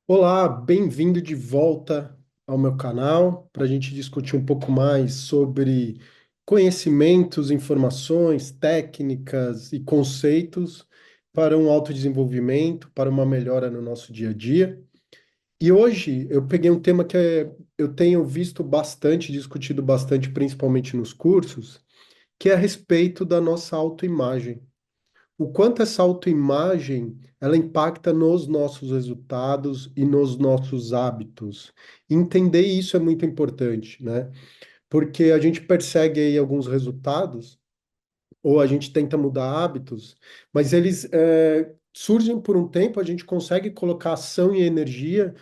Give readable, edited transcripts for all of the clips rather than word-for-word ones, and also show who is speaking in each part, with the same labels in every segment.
Speaker 1: Olá, bem-vindo de volta ao meu canal para a gente discutir um pouco mais sobre conhecimentos, informações, técnicas e conceitos para um autodesenvolvimento, para uma melhora no nosso dia a dia. E hoje eu peguei um tema eu tenho visto bastante, discutido bastante, principalmente nos cursos, que é a respeito da nossa autoimagem. O quanto essa autoimagem ela impacta nos nossos resultados e nos nossos hábitos. Entender isso é muito importante, né? Porque a gente persegue aí alguns resultados, ou a gente tenta mudar hábitos, mas eles surgem por um tempo, a gente consegue colocar ação e energia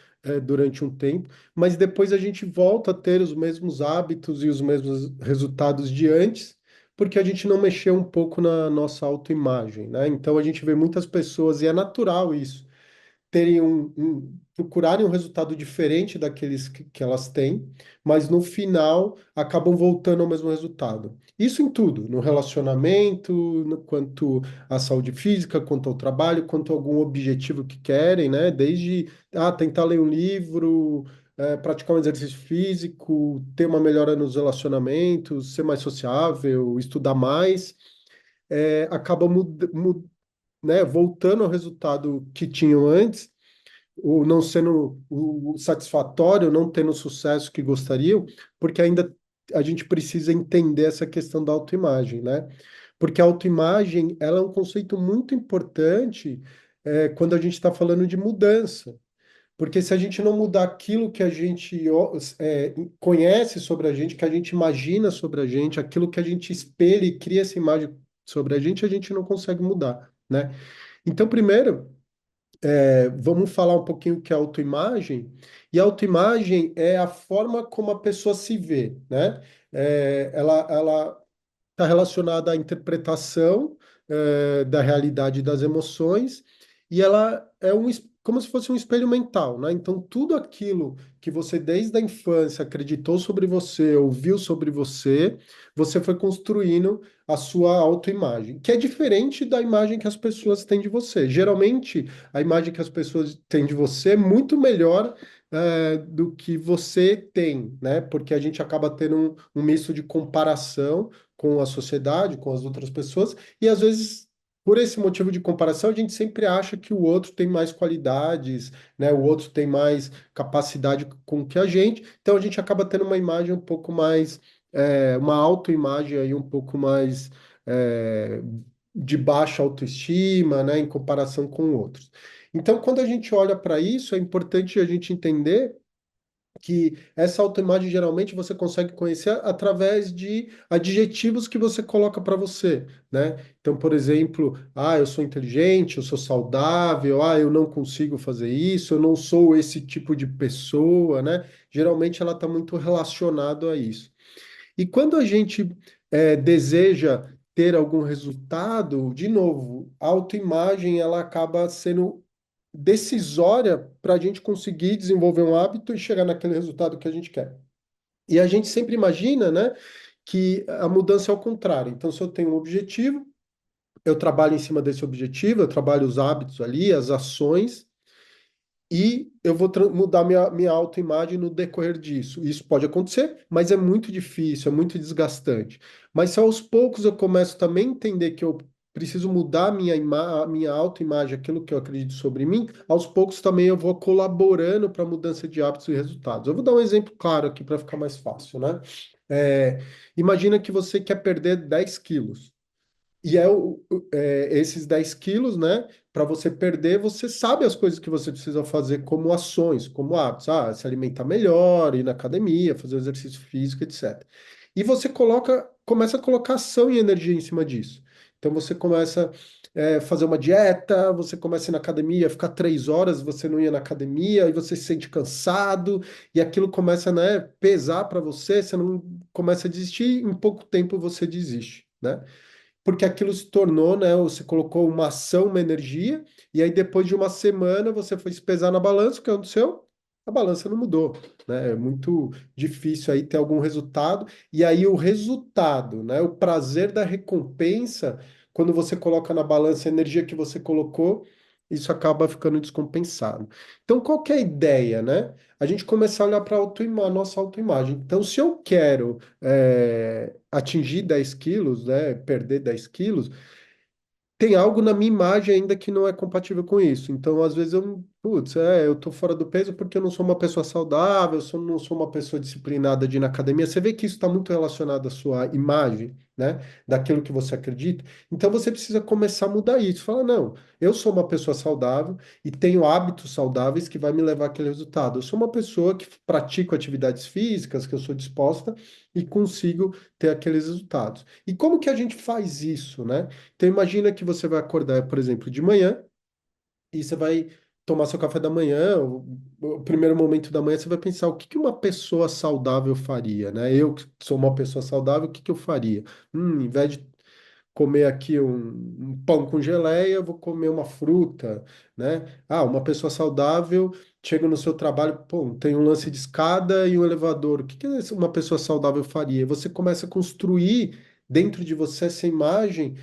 Speaker 1: durante um tempo, mas depois a gente volta a ter os mesmos hábitos e os mesmos resultados de antes, porque a gente não mexeu um pouco na nossa autoimagem, né? Então a gente vê muitas pessoas, e é natural isso terem procurarem um resultado diferente daqueles que elas têm, mas no final acabam voltando ao mesmo resultado. Isso em tudo, no relacionamento, quanto à saúde física, quanto ao trabalho, quanto a algum objetivo que querem, né? Desde tentar ler um livro, praticar um exercício físico, ter uma melhora nos relacionamentos, ser mais sociável, estudar mais, acaba né, voltando ao resultado que tinham antes, ou não sendo o satisfatório, não tendo o sucesso que gostariam, porque ainda a gente precisa entender essa questão da autoimagem, né? Porque a autoimagem, ela é um conceito muito importante quando a gente está falando de mudança. Porque se a gente não mudar aquilo que a gente conhece sobre a gente, que a gente imagina sobre a gente, aquilo que a gente espelha e cria essa imagem sobre a gente não consegue mudar, né? Então, primeiro, vamos falar um pouquinho o que é autoimagem. E a autoimagem é a forma como a pessoa se vê, né? Ela está relacionada à interpretação, da realidade e das emoções, e ela é como se fosse um espelho mental, né? Então, tudo aquilo que você, desde a infância, acreditou sobre você, ouviu sobre você, você foi construindo a sua autoimagem, que é diferente da imagem que as pessoas têm de você. Geralmente, a imagem que as pessoas têm de você é muito melhor, do que você tem, né? Porque a gente acaba tendo um misto de comparação com a sociedade, com as outras pessoas, e às vezes, por esse motivo de comparação, a gente sempre acha que o outro tem mais qualidades, né? O outro tem mais capacidade com que a gente, então a gente acaba tendo uma imagem um pouco mais, uma autoimagem aí um pouco mais é, de baixa autoestima, né? Em comparação com outros. Então, quando a gente olha para isso, é importante a gente entender que essa autoimagem geralmente você consegue conhecer através de adjetivos que você coloca para você, né? Então, por exemplo, eu sou inteligente, eu sou saudável, eu não consigo fazer isso, eu não sou esse tipo de pessoa, né? Geralmente ela está muito relacionado a isso. E quando a gente deseja ter algum resultado, de novo, a autoimagem ela acaba sendo decisória para a gente conseguir desenvolver um hábito e chegar naquele resultado que a gente quer. E a gente sempre imagina, né, que a mudança é ao contrário. Então, se eu tenho um objetivo, eu trabalho em cima desse objetivo, eu trabalho os hábitos ali, as ações, e eu vou mudar minha autoimagem no decorrer disso. Isso pode acontecer, mas é muito difícil, é muito desgastante. Mas se aos poucos eu começo também a entender que eu preciso mudar a minha autoimagem, aquilo que eu acredito sobre mim, aos poucos também eu vou colaborando para a mudança de hábitos e resultados. Eu vou dar um exemplo claro aqui para ficar mais fácil, né? É, imagina que você quer perder 10 quilos. E esses 10 quilos, né? Para você perder, você sabe as coisas que você precisa fazer como ações, como hábitos. Se alimentar melhor, ir na academia, fazer exercício físico, etc. E você começa a colocar ação e energia em cima disso. Então você começa a fazer uma dieta, você começa a ir na academia, ficar 3 horas, você não ia na academia, e você se sente cansado, e aquilo começa, né, pesar para você, você não começa a desistir, em pouco tempo você desiste, né? Porque aquilo se tornou, né? Você colocou uma ação, uma energia, e aí depois de uma semana você foi se pesar na balança, o que aconteceu? A balança não mudou, né? É muito difícil aí ter algum resultado, e aí o resultado, né? O prazer da recompensa, quando você coloca na balança a energia que você colocou. isso acaba ficando descompensado. Então, qual que é a ideia, né? A gente começar a olhar para a nossa autoimagem. Então, se eu quero atingir 10 quilos, né, perder 10 quilos, tem algo na minha imagem ainda que não é compatível com isso. Então, às vezes putz, eu tô fora do peso porque eu não sou uma pessoa saudável, não sou uma pessoa disciplinada de ir na academia. Você vê que isso está muito relacionado à sua imagem, né? Daquilo que você acredita. Então, você precisa começar a mudar isso. Falar, não, eu sou uma pessoa saudável e tenho hábitos saudáveis que vai me levar àquele resultado. Eu sou uma pessoa que pratico atividades físicas, que eu sou disposta e consigo ter aqueles resultados. E como que a gente faz isso, né? Então imagina que você vai acordar, por exemplo, de manhã e você vai tomar seu café da manhã, o primeiro momento da manhã você vai pensar o que que uma pessoa saudável faria, né? Eu que sou uma pessoa saudável, o que que eu faria? Em vez de comer aqui um pão com geleia, eu vou comer uma fruta, né? Ah, uma pessoa saudável chega no seu trabalho, pô, tem um lance de escada e um elevador. O que que uma pessoa saudável faria? Você começa a construir dentro de você essa imagem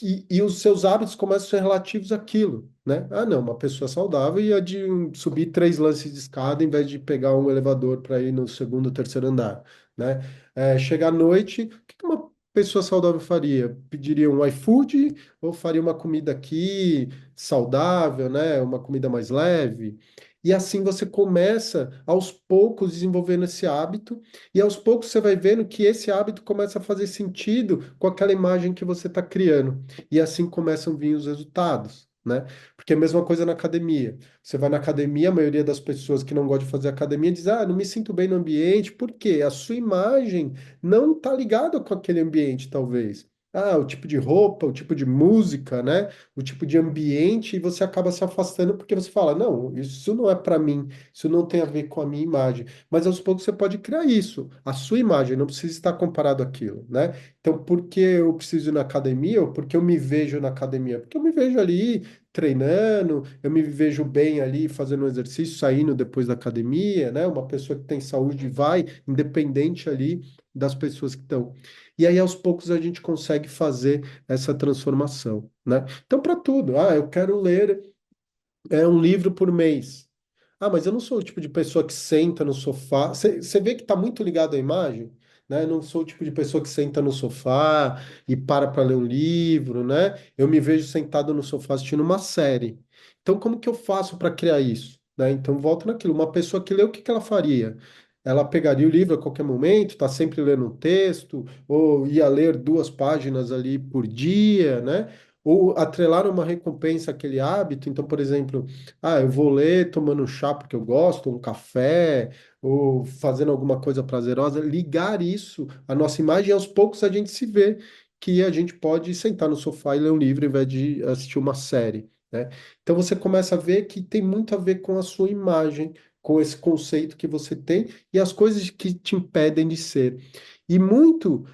Speaker 1: e os seus hábitos começam a ser relativos àquilo, né? Ah, não, uma pessoa saudável ia de subir 3 lances de escada em vez de pegar um elevador para ir no segundo ou terceiro andar, né? Chegar à noite, o que que uma pessoa saudável faria? Pediria um iFood ou faria uma comida aqui saudável, né? Uma comida mais leve? E assim você começa aos poucos desenvolvendo esse hábito, e aos poucos você vai vendo que esse hábito começa a fazer sentido com aquela imagem que você está criando. E assim começam a vir os resultados, né? Porque é a mesma coisa na academia. Você vai na academia, a maioria das pessoas que não gostam de fazer academia diz: Ah, não me sinto bem no ambiente. Por quê? A sua imagem não está ligada com aquele ambiente, talvez. Ah, o tipo de roupa, o tipo de música, né? O tipo de ambiente, e você acaba se afastando porque você fala: Não, isso não é para mim, isso não tem a ver com a minha imagem. Mas aos poucos você pode criar isso, a sua imagem, não precisa estar comparado àquilo, né? Então, por que eu preciso ir na academia ou por que eu me vejo na academia? Porque eu me vejo ali treinando, eu me vejo bem ali fazendo um exercício, saindo depois da academia, né? Uma pessoa que tem saúde vai, independente ali das pessoas que estão. E aí, aos poucos, a gente consegue fazer essa transformação, né? Então, para tudo, eu quero ler um livro por mês. Ah, mas eu não sou o tipo de pessoa que senta no sofá. Você vê que está muito ligado à imagem, né? Eu não sou o tipo de pessoa que senta no sofá e para ler um livro, né? Eu me vejo sentado no sofá assistindo uma série. Então, como que eu faço para criar isso? Né? Então, volta naquilo. Uma pessoa que lê, o que que ela faria? Ela pegaria o livro a qualquer momento, está sempre lendo um texto, ou ia ler 2 páginas ali por dia, né? Ou atrelar uma recompensa àquele hábito. Então, por exemplo, eu vou ler tomando um chá porque eu gosto, um café, ou fazendo alguma coisa prazerosa. Ligar isso à nossa imagem, e aos poucos a gente se vê que a gente pode sentar no sofá e ler um livro em vez de assistir uma série, né? Então você começa a ver que tem muito a ver com a sua imagem, com esse conceito que você tem e as coisas que te impedem de ser. E muito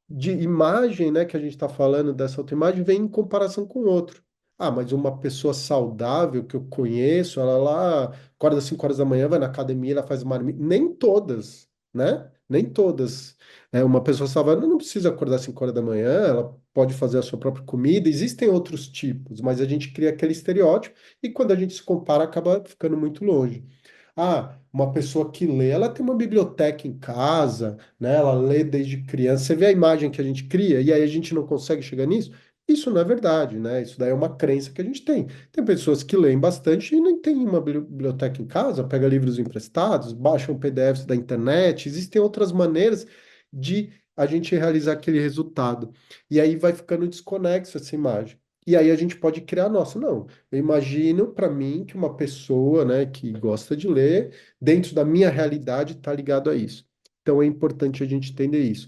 Speaker 1: de imagem, né, que a gente está falando dessa autoimagem, vem em comparação com o outro. Ah, mas uma pessoa saudável que eu conheço, ela lá acorda às 5 horas da manhã, vai na academia, ela faz marmita. Nem todas, né? Nem todas. Uma pessoa saudável não precisa acordar às 5 horas da manhã, ela pode fazer a sua própria comida. Existem outros tipos, mas a gente cria aquele estereótipo e quando a gente se compara, acaba ficando muito longe. Ah, uma pessoa que lê, ela tem uma biblioteca em casa, né? Ela lê desde criança. Você vê a imagem que a gente cria e aí a gente não consegue chegar nisso? Isso não é verdade, né? Isso daí é uma crença que a gente tem. Tem pessoas que leem bastante e nem tem uma biblioteca em casa, pega livros emprestados, baixam PDFs da internet. Existem outras maneiras de a gente realizar aquele resultado. E aí vai ficando desconexo essa imagem. E aí a gente pode criar a nossa. Não, eu imagino para mim que uma pessoa, né, que gosta de ler, dentro da minha realidade, está ligado a isso. Então é importante a gente entender isso.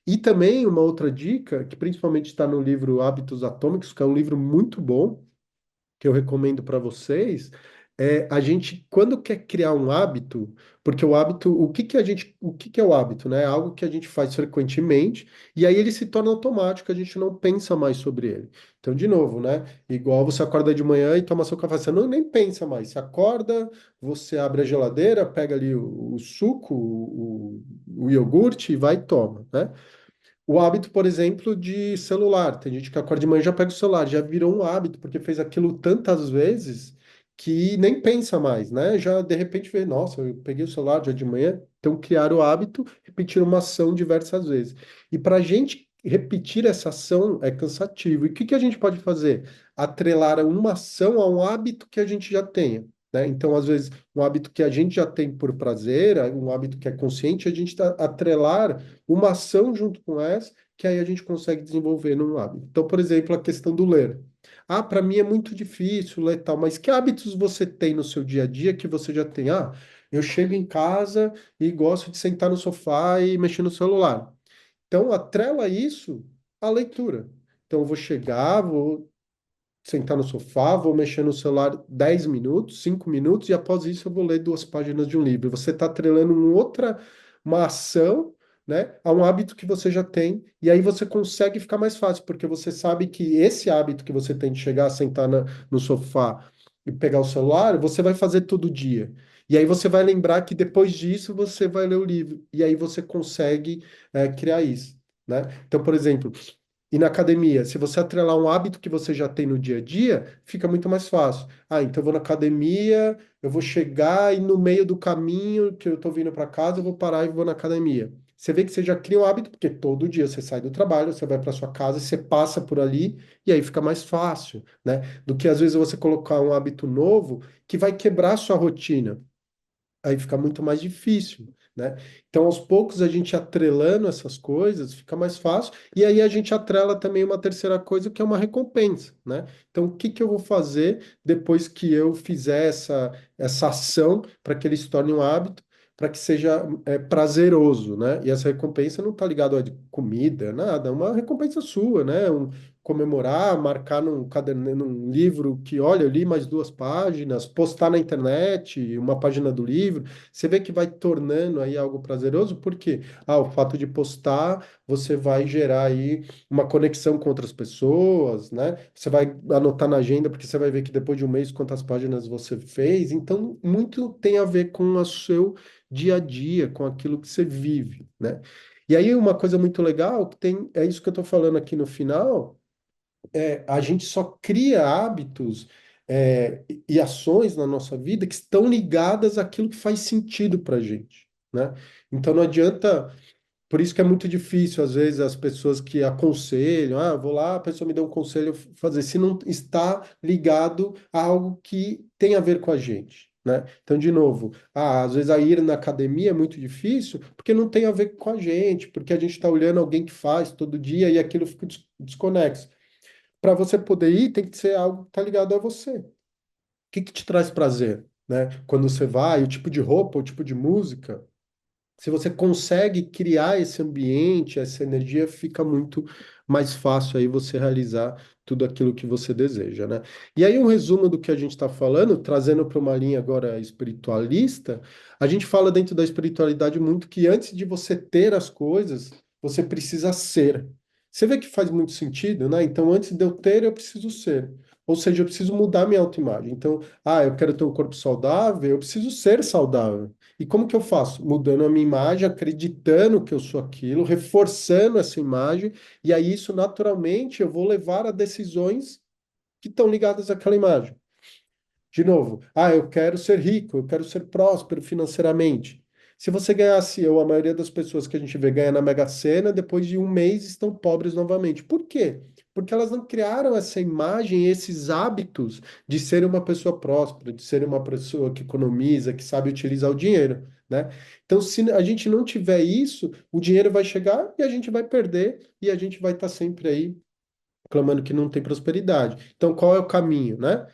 Speaker 1: E também uma outra dica, que principalmente está no livro Hábitos Atômicos, que é um livro muito bom, que eu recomendo para vocês, a gente, quando quer criar um hábito, porque o hábito, o que que é o hábito, né? É algo que a gente faz frequentemente, e aí ele se torna automático, a gente não pensa mais sobre ele. Então, de novo, né? Igual você acorda de manhã e toma seu café, você não nem pensa mais. Você acorda, você abre a geladeira, pega ali o suco, o iogurte e vai e toma, né? O hábito, por exemplo, de celular. Tem gente que acorda de manhã e já pega o celular, já virou um hábito, porque fez aquilo tantas vezes que nem pensa mais, né? Já de repente vê, nossa, eu peguei o celular já de manhã. Então, criar o hábito, repetir uma ação diversas vezes. E para a gente repetir essa ação é cansativo. E o que que a gente pode fazer? Atrelar uma ação a um hábito que a gente já tenha. Né? Então, às vezes, um hábito que a gente já tem por prazer, um hábito que é consciente, a gente atrelar uma ação junto com essa, que aí a gente consegue desenvolver num hábito. Então, por exemplo, a questão do ler. Ah, para mim é muito difícil ler tal, mas que hábitos você tem no seu dia a dia que você já tem? Ah, eu chego em casa e gosto de sentar no sofá e mexer no celular. Então, atrela isso à leitura. Então, eu vou chegar, vou sentar no sofá, vou mexer no celular 10 minutos, 5 minutos, e após isso eu vou ler 2 páginas de um livro. Você está atrelando uma ação, né, a um hábito que você já tem, e aí você consegue ficar mais fácil, porque você sabe que esse hábito que você tem de chegar, sentar no sofá e pegar o celular, você vai fazer todo dia. E aí você vai lembrar que depois disso você vai ler o livro, e aí você consegue, criar isso, né? Então, por exemplo, e na academia, se você atrelar um hábito que você já tem no dia a dia, fica muito mais fácil. Ah, então eu vou na academia, eu vou chegar e no meio do caminho que eu tô vindo para casa, eu vou parar e vou na academia. Você vê que você já cria um hábito, porque todo dia você sai do trabalho, você vai para sua casa, você passa por ali e aí fica mais fácil, né? Do que às vezes você colocar um hábito novo que vai quebrar a sua rotina, aí fica muito mais difícil, né? Então, aos poucos, a gente atrelando essas coisas, fica mais fácil, e aí a gente atrela também uma terceira coisa, que é uma recompensa, né? Então, o que que eu vou fazer depois que eu fizer essa ação para que ele se torne um hábito, para que seja prazeroso, né? E essa recompensa não está ligada a de comida, nada, é uma recompensa sua, né? Comemorar, marcar num caderno, num livro que, olha, eu li mais 2 páginas, postar na internet uma página do livro, você vê que vai tornando aí algo prazeroso, porque o fato de postar, você vai gerar aí uma conexão com outras pessoas, né? Você vai anotar na agenda, porque você vai ver que depois de um mês quantas páginas você fez, então muito tem a ver com o seu dia a dia, com aquilo que você vive, né? E aí uma coisa muito legal que tem, é isso que eu estou falando aqui no final, a gente só cria hábitos, e ações na nossa vida que estão ligadas àquilo que faz sentido para a gente, né? Então não adianta, por isso que é muito difícil, às vezes, as pessoas que aconselham, vou lá, a pessoa me deu um conselho fazer, se não está ligado a algo que tem a ver com a gente. Né? Então, de novo, às vezes a ir na academia é muito difícil porque não tem a ver com a gente, porque a gente está olhando alguém que faz todo dia e aquilo fica desconexo. Para você poder ir, tem que ser algo que está ligado a você. O que que te traz prazer, né? Quando você vai, o tipo de roupa, o tipo de música. Se você consegue criar esse ambiente, essa energia, fica muito mais fácil aí você realizar tudo aquilo que você deseja, né? E aí, um resumo do que a gente está falando, trazendo para uma linha agora espiritualista, a gente fala dentro da espiritualidade muito que antes de você ter as coisas, você precisa ser. Você vê que faz muito sentido, né? Então, antes de eu ter, eu preciso ser. Ou seja, eu preciso mudar minha autoimagem. Então, eu quero ter um corpo saudável, eu preciso ser saudável. E como que eu faço? Mudando a minha imagem, acreditando que eu sou aquilo, reforçando essa imagem, e aí isso naturalmente eu vou levar a decisões que estão ligadas àquela imagem. De novo, eu quero ser rico, eu quero ser próspero financeiramente. Se você ganhasse, ou a maioria das pessoas que a gente vê ganha na Mega Sena, depois de um mês estão pobres novamente. Por quê? Porque elas não criaram essa imagem, esses hábitos de ser uma pessoa próspera, de ser uma pessoa que economiza, que sabe utilizar o dinheiro, né? Então, se a gente não tiver isso, o dinheiro vai chegar e a gente vai perder e a gente vai estar sempre aí clamando que não tem prosperidade. Então, qual é o caminho, né?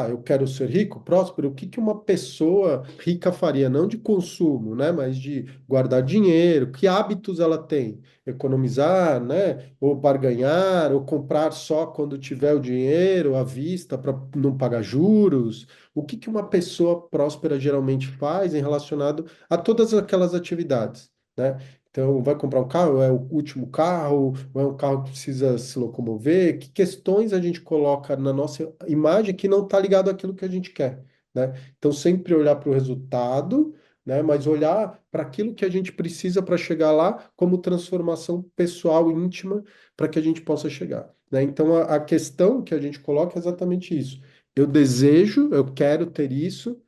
Speaker 1: Eu quero ser rico, próspero. O que que uma pessoa rica faria? Não de consumo, né? Mas de guardar dinheiro. Que hábitos ela tem? Economizar, né? Ou barganhar, ou comprar só quando tiver o dinheiro à vista para não pagar juros. O que que uma pessoa próspera geralmente faz em relacionado a todas aquelas atividades, né? Então, vai comprar um carro, é o último carro, ou é um carro que precisa se locomover? Que questões a gente coloca na nossa imagem que não está ligado àquilo que a gente quer, né? Então, sempre olhar para o resultado, né? Mas olhar para aquilo que a gente precisa para chegar lá como transformação pessoal e íntima para que a gente possa chegar, né? Então a questão que a gente coloca é exatamente isso. Eu desejo, eu quero ter isso,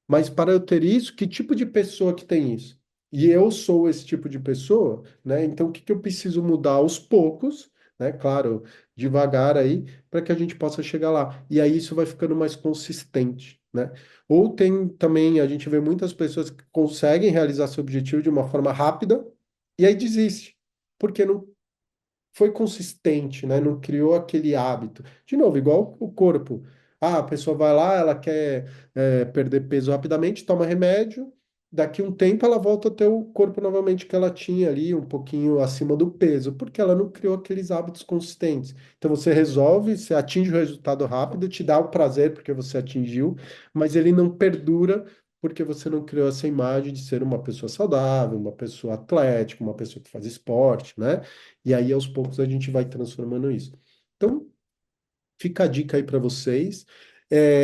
Speaker 1: mas para eu ter isso, que tipo de pessoa que tem isso? E eu sou esse tipo de pessoa, né? Então, o que que eu preciso mudar aos poucos, né? Claro, devagar aí, para que a gente possa chegar lá. E aí isso vai ficando mais consistente, né? Ou tem também, a gente vê muitas pessoas que conseguem realizar seu objetivo de uma forma rápida e aí desiste, porque não foi consistente, né? Não criou aquele hábito. De novo, igual o corpo. Ah, a pessoa vai lá, ela quer perder peso rapidamente, toma remédio, daqui um tempo ela volta a ter o corpo novamente que ela tinha ali, um pouquinho acima do peso, porque ela não criou aqueles hábitos consistentes. Então você resolve, você atinge o resultado rápido, te dá o prazer porque você atingiu, mas ele não perdura porque você não criou essa imagem de ser uma pessoa saudável, uma pessoa atlética, uma pessoa que faz esporte, né? E aí, aos poucos, a gente vai transformando isso. Então, fica a dica aí para vocês.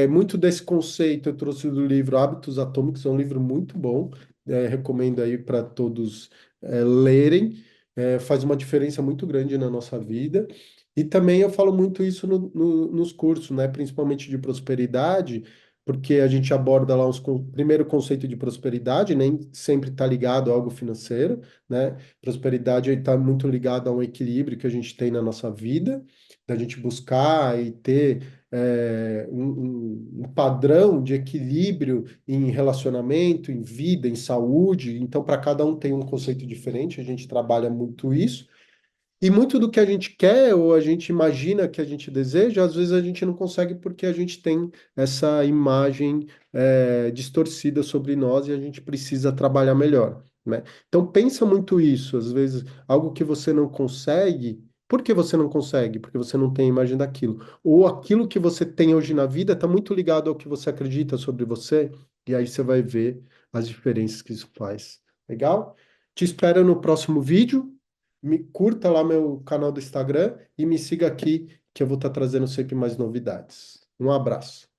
Speaker 1: Muito desse conceito eu trouxe do livro Hábitos Atômicos, é um livro muito bom. Recomendo aí para todos lerem. Faz uma diferença muito grande na nossa vida. E também eu falo muito isso nos cursos, né? Principalmente de prosperidade, porque a gente aborda lá primeiro conceito de prosperidade, nem sempre está ligado a algo financeiro, né? Prosperidade está muito ligado a um equilíbrio que a gente tem na nossa vida, da gente buscar e ter um padrão de equilíbrio em relacionamento, em vida, em saúde. Então, para cada um tem um conceito diferente, a gente trabalha muito isso. E muito do que a gente quer ou a gente imagina que a gente deseja, às vezes a gente não consegue porque a gente tem essa imagem distorcida sobre nós e a gente precisa trabalhar melhor, né? Então pensa muito isso, às vezes algo que você não consegue, por que você não consegue? Porque você não tem a imagem daquilo. Ou aquilo que você tem hoje na vida está muito ligado ao que você acredita sobre você, e aí você vai ver as diferenças que isso faz. Legal? Te espero no próximo vídeo. Me curta lá meu canal do Instagram e me siga aqui, que eu vou estar trazendo sempre mais novidades. Um abraço.